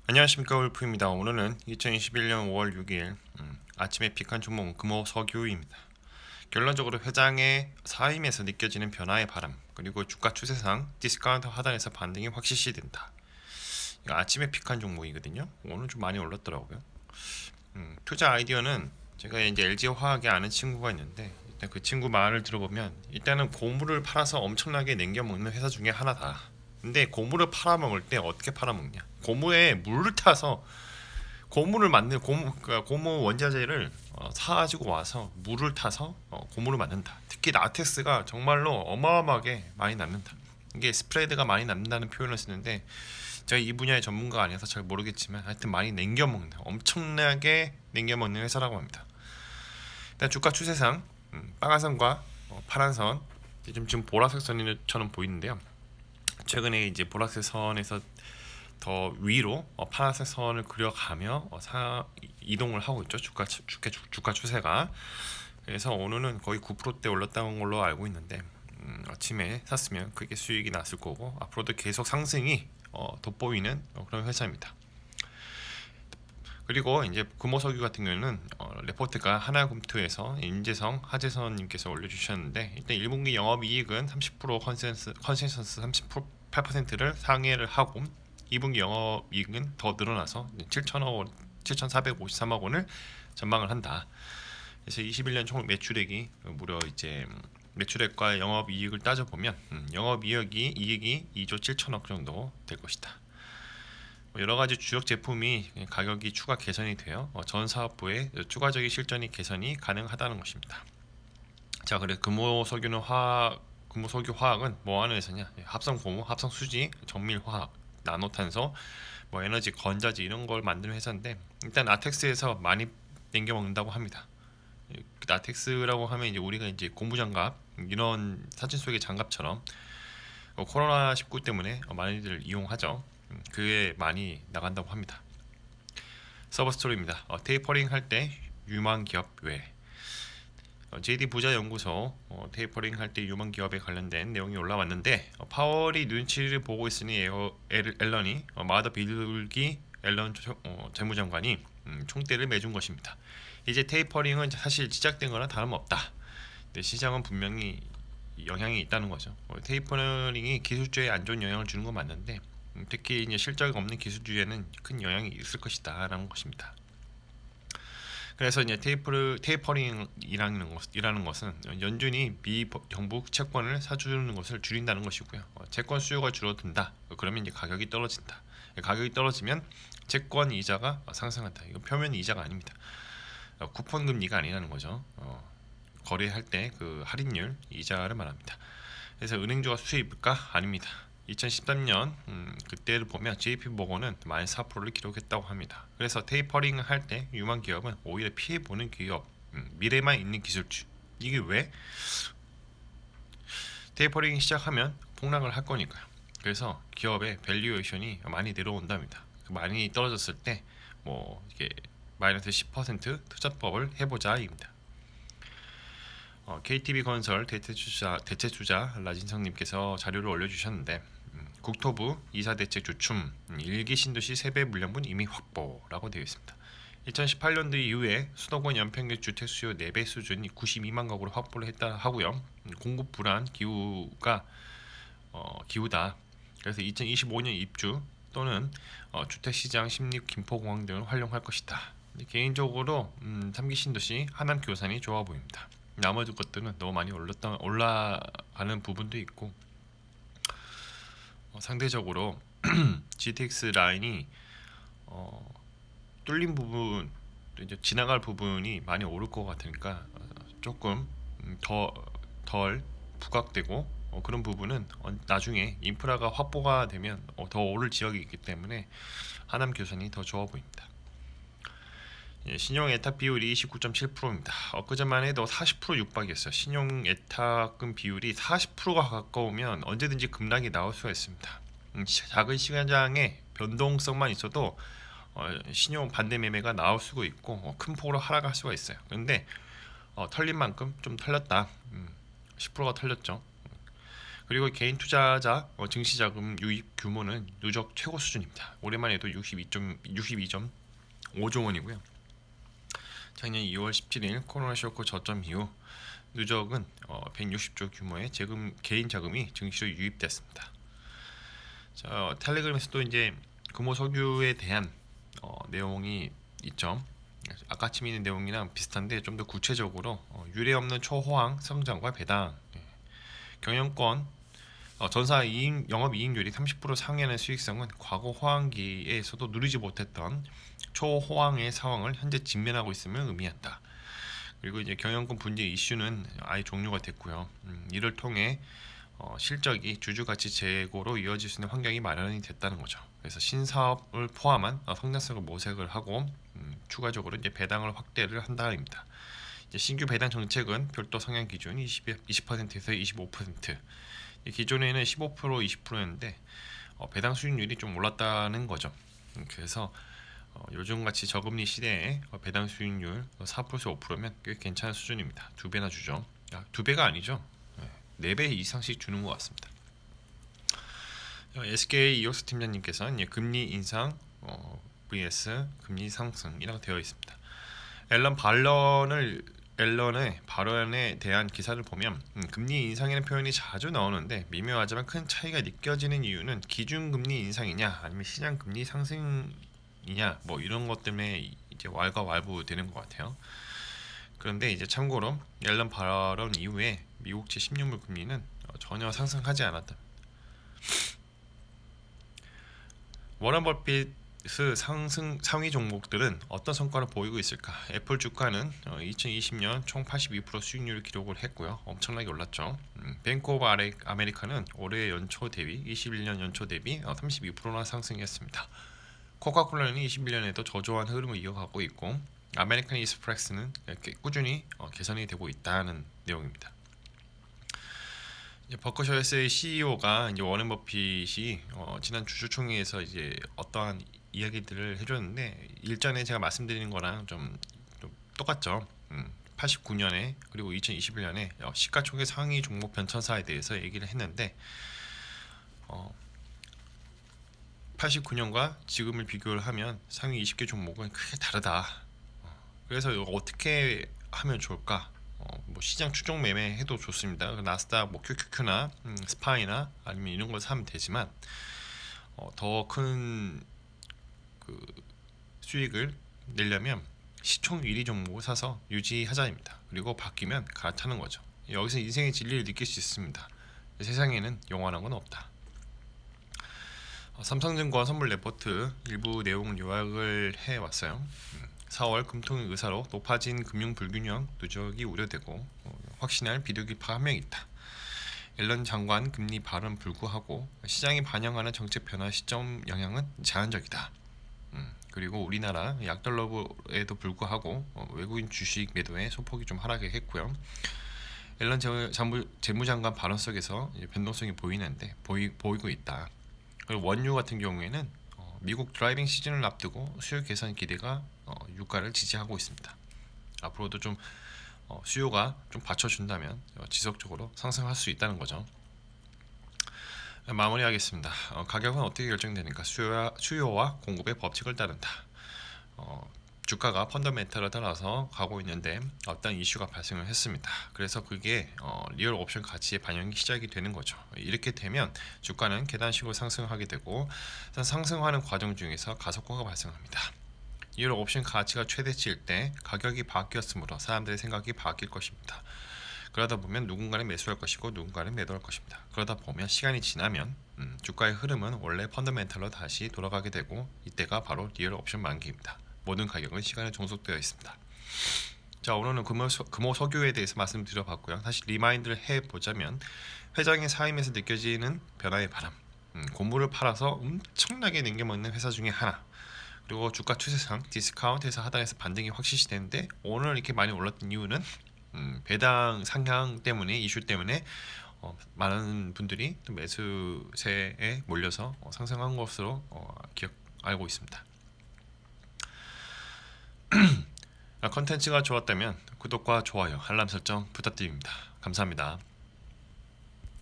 안녕하십니까, 울프입니다. 오늘은 2021년 5월 6일 아침에 픽한 종목은 금호석유입니다. 결론적으로 회장의 사임에서 느껴지는 변화의 바람, 그리고 주가 추세상 디스카운트 하단에서 반등이 확실시된다. 이거 아침에 픽한 종목이거든요. 오늘 좀 많이 올랐더라고요. 투자 아이디어는 제가 이제 LG 화학에 아는 친구가 있는데, 일단 그 친구 말을 들어보면 일단은 고물을 팔아서 엄청나게 남겨 먹는 회사 중에 하나다. 근데 고물을 팔아먹을 때 어떻게 팔아먹냐? 고무에 물을 타서 고무를 만든 그러니까 고무 원자재를 사가지고 와서 물을 타서 고무를 만든다. 특히 라텍스가 정말로 어마어마하게 많이 남는다. 이게 스프레드가 많이 남는다는 표현을 쓰는데 제가 이 분야의 전문가가 아니어서 잘 모르겠지만 하여튼 많이 남겨먹는 엄청나게 남겨먹는 회사라고 합니다. 일단 주가 추세상 빨간선과 파란선 지금 보라색 선처럼 보이는데요. 최근에 이제 보라색 선에서 더 위로 파란색 선을 그려가며 이동을 하고 있죠. 주가 추세가. 그래서 오늘은 거의 9%대 올랐다는 걸로 알고 있는데 아침에 샀으면 그게 수익이 났을 거고 앞으로도 계속 상승이 돋보이는 그런 회사입니다. 그리고 이제 금호석유 같은 경우는 레포트가 하나금투에서 임재성 하재선님께서 올려주셨는데 일단 1분기 영업이익은 30% 컨센서스 38%를 상회를 하고 2분기 영업이익은 더 늘어나서 7,453억 원을 전망을 한다. 그래서 21년 총 매출액이 무려 이제 매출액과 영업이익을 따져보면 이익이 2조 7천억 정도 될 것이다. 여러 가지 주력 제품이 가격이 추가 개선이 되어 전 사업부의 추가적인 실전이 개선이 가능하다는 것입니다. 자, 그래 금호석유 화학은 뭐 하는 회사냐? 합성 고무, 합성 수지, 정밀 화학, 나노탄소, 뭐 에너지 건자재 이런 걸 만드는 회사인데 일단 라텍스에서 많이 땡겨 먹는다고 합니다. 라텍스라고 하면 이제 우리가 이제 고무장갑 이런 사진 속의 장갑처럼 코로나 19 때문에 많이들 이용하죠. 그에 많이 나간다고 합니다. 서버 스토리입니다. 테이퍼링 할 때 유망 기업 외 JD 부자 연구소 테이퍼링 할 때 유망 기업에 관련된 내용이 올라왔는데 파월이 눈치를 보고 있으니 앨런이 마더 빌기 앨런 재무장관이 총대를 매준 것입니다. 이제 테이퍼링은 사실 시작된 거나 다름없다. 근데 시장은 분명히 영향이 있다는 거죠. 테이퍼링이 기술주에 안 좋은 영향을 주는 건 맞는데 특히 이제 실적 없는 기술주에는 큰 영향이 있을 것이다라는 것입니다. 그래서 이제 테이퍼링이라는 것은 연준이 미 정부 채권을 사주는 것을 줄인다는 것이고요. 채권 수요가 줄어든다. 그러면 이제 가격이 떨어진다. 가격이 떨어지면 채권 이자가 상승한다. 이건 표면 이자가 아닙니다. 쿠폰 금리가 아니라는 거죠. 거래할 때 그 할인율 이자를 말합니다. 그래서 은행주가 수혜입을까? 아닙니다. 2013년 그때를 보면 JP모건은 -4%를 기록했다고 합니다. 그래서 테이퍼링을 할 때 유망 기업은 오히려 피해 보는 기업, 미래만 있는 기술주. 이게 왜? 테이퍼링이 시작하면 폭락을 할 거니까요. 그래서 기업의 밸류에이션이 많이 내려온답니다. 많이 떨어졌을 때 뭐 이게 마이너스 10% 투자법을 해보자입니다. KTB건설 대체주자 라진성님께서 자료를 올려주셨는데 국토부 이사대책 주춤 1기 신도시 세배 물량분 이미 확보라고 되어 있습니다. 2018년도 이후에 수도권 연평균 주택 수요 4배 수준이 92만 가구로 확보를 했다 하고요. 공급 불안 기후다. 그래서 2025년 입주 또는 주택시장 심리 김포공항 등을 활용할 것이다. 개인적으로 3기 신도시 하남 교산이 좋아 보입니다. 나머지 것들은 너무 많이 올라가는 부분도 있고 상대적으로 GTX 라인이 뚫린 부분 이제 지나갈 부분이 많이 오를 것 같으니까 조금 덜 부각되고 그런 부분은 나중에 인프라가 확보가 되면 더 오를 지역이 있기 때문에 하남 교산이 더 좋아 보입니다. 신용 예탁 비율이 29.7%입니다. 엊그제만 해도 40% 육박이었어요. 신용 예탁금 비율이 40%가 가까우면 언제든지 급락이 나올 수가 있습니다. 작은 시간장에 변동성만 있어도 신용 반대 매매가 나올 수가 있고 큰 폭으로 하락할 수가 있어요. 그런데 털린 만큼 좀 털렸다. 10%가 털렸죠. 그리고 개인 투자자 증시자금 유입 규모는 누적 최고 수준입니다. 올해만 해도 62.5조 원이고요. 작년 2월 17일 코로나 쇼크 저점 이후 누적은 160조 규모의 개인 자금이 증시로 유입됐습니다. 자, 텔레그램에서도 이제 금호석유에 대한 내용이 있죠. 아까 아침에 있는 내용이랑 비슷한데 좀 더 구체적으로 유례 없는 초호황 성장과 배당, 경영권 전사 영업이익률이 30% 상회하는 수익성은 과거 호황기에서도 누리지 못했던 초호황의 상황을 현재 직면하고 있음을 의미한다. 그리고 이제 경영권 분쟁 이슈는 아예 종료가 됐고요. 이를 통해 실적이 주주가치 재고로 이어질 수 있는 환경이 마련이 됐다는 거죠. 그래서 신사업을 포함한 성장성을 모색을 하고 추가적으로 이제 배당을 확대를 한다입니다. 이제 신규 배당 정책은 별도 성향 기준 20%에서 25%. 기존에는 15% 20%였는데 배당 수익률이 좀 올랐다는 거죠. 그래서 요즘같이 저금리 시대에 배당 수익률 4%에서 5%면 꽤 괜찮은 수준입니다. 두 배나 주죠. 두 배가 아니죠. 4배 이상씩 주는 것 같습니다. SK 이호수 팀장님께서 금리 인상 vs 금리 상승이라고 되어 있습니다. 앨런의 발언에 대한 기사를 보면 금리 인상이라는 표현이 자주 나오는데 미묘하지만 큰 차이가 느껴지는 이유는 기준금리 인상이냐 아니면 시장금리 상승이냐 뭐 이런 것 때문에 이제 왈가왈부되는 것 같아요. 그런데 이제 참고로 앨런 발언 이후에 미국채 10년물 금리는 전혀 상승하지 않았다. 워런 버핏 상위 종목들은 어떤 성과를 보이고 있을까? 애플 주가는 2020년 총 82% 수익률을 기록을 했고요. 엄청나게 올랐죠. 뱅크 오브 아메리카는 올해 연초 대비 21년 연초 대비 32%나 상승했습니다. 코카콜라는 21년에도 저조한 흐름을 이어가고 있고 아메리칸 익스프레스는 꾸준히 개선이 되고 있다는 내용입니다. 버크셔스의 CEO가 이제 워렌 버핏이 지난 주주총회에서 이제 어떠한 이야기들을 해줬는데 일전에 제가 말씀드린 거랑 좀 똑같죠. 89년에 그리고 2021년에 시가총액 상위 종목 변천사에 대해서 얘기를 했는데 89년과 지금을 비교를 하면 상위 20개 종목은 크게 다르다. 그래서 이거 어떻게 하면 좋을까? 뭐 시장 추종 매매 해도 좋습니다. 나스닥 뭐 QQQ나 스파이나 아니면 이런 걸 사면 되지만 더 큰 그 수익을 내려면 시총 1위 종목을 사서 유지하자입니다. 그리고 바뀌면 갈아타는 거죠. 여기서 인생의 진리를 느낄 수 있습니다. 세상에는 영원한 건 없다. 삼성증권 선물 레포트 일부 내용을 요약을 해왔어요. 4월 금통의 의사로 높아진 금융 불균형 누적이 우려되고 확신할 비둘기파 한 명 있다. 앨런 장관 금리 발언 불구하고 시장이 반영하는 정책 변화 시점 영향은 제한적이다. 그리고 우리나라 약달러에도 불구하고 외국인 주식 매도에 소폭이 좀 하락을 했고요. 앨런 재무장관 발언 속에서 변동성이 보이고 있다. 그리고 원유 같은 경우에는 미국 드라이빙 시즌을 앞두고 수요 개선 기대가 유가를 지지하고 있습니다. 앞으로도 좀 수요가 좀 받쳐준다면 지속적으로 상승할 수 있다는 거죠. 마무리하겠습니다. 가격은 어떻게 결정되는가? 수요와 공급의 법칙을 따른다. 주가가 펀더멘털에 따라서 가고 있는데 어떤 이슈가 발생을 했습니다. 그래서 그게 리얼 옵션 가치에 반영이 시작이 되는 거죠. 이렇게 되면 주가는 계단식으로 상승하게 되고 상승하는 과정 중에서 가속화가 발생합니다. 리얼 옵션 가치가 최대치일 때 가격이 바뀌었으므로 사람들의 생각이 바뀔 것입니다. 그러다 보면 누군가는 매수할 것이고 누군가는 매도할 것입니다. 그러다 보면 시간이 지나면 주가의 흐름은 원래 펀더멘털로 다시 돌아가게 되고 이때가 바로 리얼 옵션 만기입니다. 모든 가격은 시간에 종속되어 있습니다. 자, 오늘은 금호 석유에 대해서 말씀드려봤고요. 다시 리마인드를 해보자면 회장의 사임에서 느껴지는 변화의 바람, 고물을 팔아서 엄청나게 남겨먹는 회사 중에 하나, 그리고 주가 추세상 디스카운트에서 하단에서 반등이 확실시 되는데 오늘 이렇게 많이 올랐던 이유는 배당 상향 때문에 이슈 때문에 많은 분들이 또 매수세에 몰려서 상승한 것으로 알고 있습니다. 컨텐츠가 좋았다면 구독과 좋아요, 알람 설정 부탁드립니다. 감사합니다.